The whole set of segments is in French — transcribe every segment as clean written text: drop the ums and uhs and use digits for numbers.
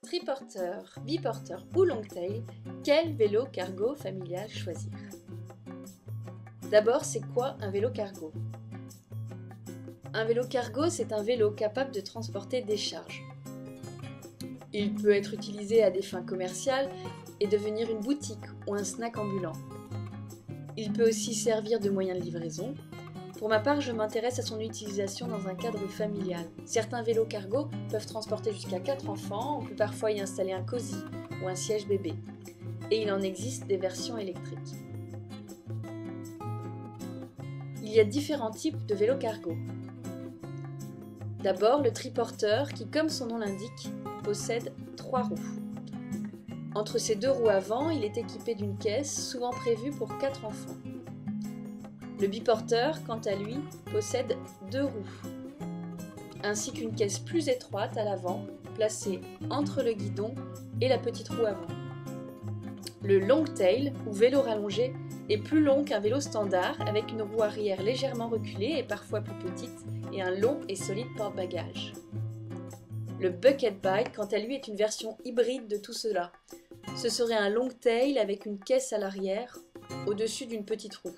Triporteur, biporteur ou longtail, quel vélo cargo familial choisir? D'abord, c'est quoi un vélo cargo? Un vélo cargo, c'est un vélo capable de transporter des charges. Il peut être utilisé à des fins commerciales et devenir une boutique ou un snack ambulant. Il peut aussi servir de moyen de livraison. Pour ma part, je m'intéresse à son utilisation dans un cadre familial. Certains vélos cargo peuvent transporter jusqu'à 4 enfants, on peut parfois y installer un cosy ou un siège bébé. Et il en existe des versions électriques. Il y a différents types de vélos cargo. D'abord, le triporteur qui, comme son nom l'indique, possède 3 roues. Entre ses 2 roues avant, il est équipé d'une caisse, souvent prévue pour 4 enfants. Le biporteur, quant à lui, possède 2 roues, ainsi qu'une caisse plus étroite à l'avant, placée entre le guidon et la petite roue avant. Le longtail, ou vélo rallongé, est plus long qu'un vélo standard, avec une roue arrière légèrement reculée et parfois plus petite, et un long et solide porte-bagages. Le bucket bike, quant à lui, est une version hybride de tout cela. Ce serait un longtail avec une caisse à l'arrière, au-dessus d'une petite roue.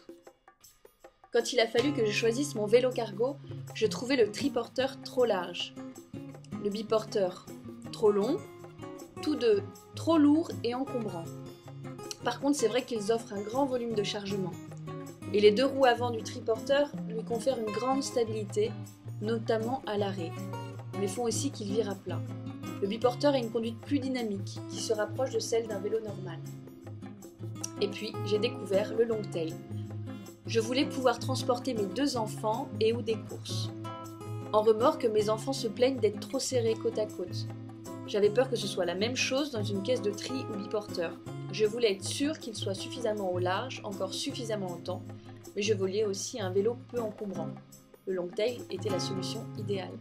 Quand il a fallu que je choisisse mon vélo cargo, je trouvais le triporteur trop large, le biporteur trop long, tous deux trop lourds et encombrants. Par contre, c'est vrai qu'ils offrent un grand volume de chargement. Et les 2 roues avant du triporteur lui confèrent une grande stabilité, notamment à l'arrêt, mais font aussi qu'il vire à plat. Le biporteur a une conduite plus dynamique, qui se rapproche de celle d'un vélo normal. Et puis, j'ai découvert le longtail. Je voulais pouvoir transporter mes 2 enfants et ou des courses. En remorque, mes enfants se plaignent d'être trop serrés côte à côte. J'avais peur que ce soit la même chose dans une caisse de tri ou biporteur. Je voulais être sûre qu'il soit suffisamment au large, encore suffisamment longtemps, mais je voulais aussi un vélo peu encombrant. Le longtail était la solution idéale.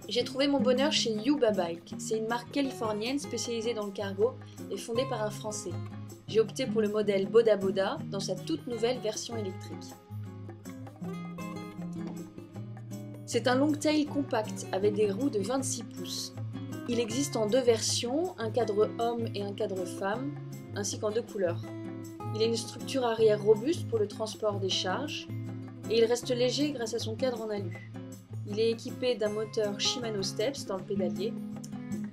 J'ai trouvé mon bonheur chez Yuba Bike. C'est une marque californienne spécialisée dans le cargo et fondée par un Français. J'ai opté pour le modèle Boda Boda dans sa toute nouvelle version électrique. C'est un longtail compact avec des roues de 26 pouces. Il existe en 2 versions, un cadre homme et un cadre femme, ainsi qu'en 2 couleurs. Il a une structure arrière robuste pour le transport des charges et il reste léger grâce à son cadre en alu. Il est équipé d'un moteur Shimano Steps dans le pédalier.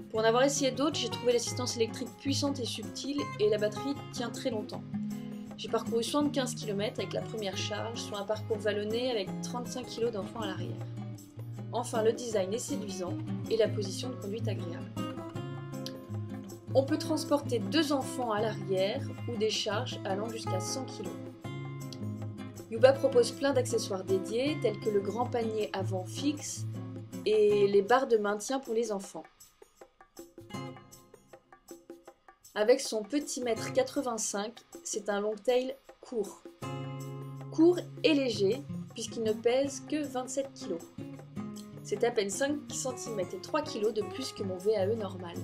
Pour en avoir essayé d'autres, j'ai trouvé l'assistance électrique puissante et subtile et la batterie tient très longtemps. J'ai parcouru 75 km avec la première charge sur un parcours vallonné avec 35 kg d'enfants à l'arrière. Enfin, le design est séduisant et la position de conduite agréable. On peut transporter 2 enfants à l'arrière ou des charges allant jusqu'à 100 kg. Yuba propose plein d'accessoires dédiés tels que le grand panier avant fixe et les barres de maintien pour les enfants. Avec son petit mètre 85, c'est un longtail court. Court et léger puisqu'il ne pèse que 27 kg. C'est à peine 5 cm et 3 kg de plus que mon VAE normal.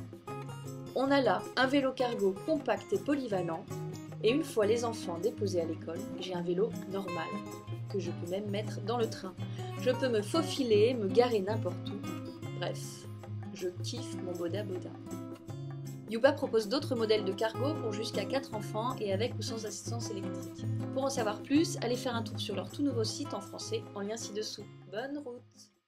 On a là un vélo cargo compact et polyvalent, et une fois les enfants déposés à l'école, j'ai un vélo normal, que je peux même mettre dans le train. Je peux me faufiler, me garer n'importe où. Bref, je kiffe mon Boda Boda. Yuba propose d'autres modèles de cargo pour jusqu'à 4 enfants et avec ou sans assistance électrique. Pour en savoir plus, allez faire un tour sur leur tout nouveau site en français en lien ci-dessous. Bonne route!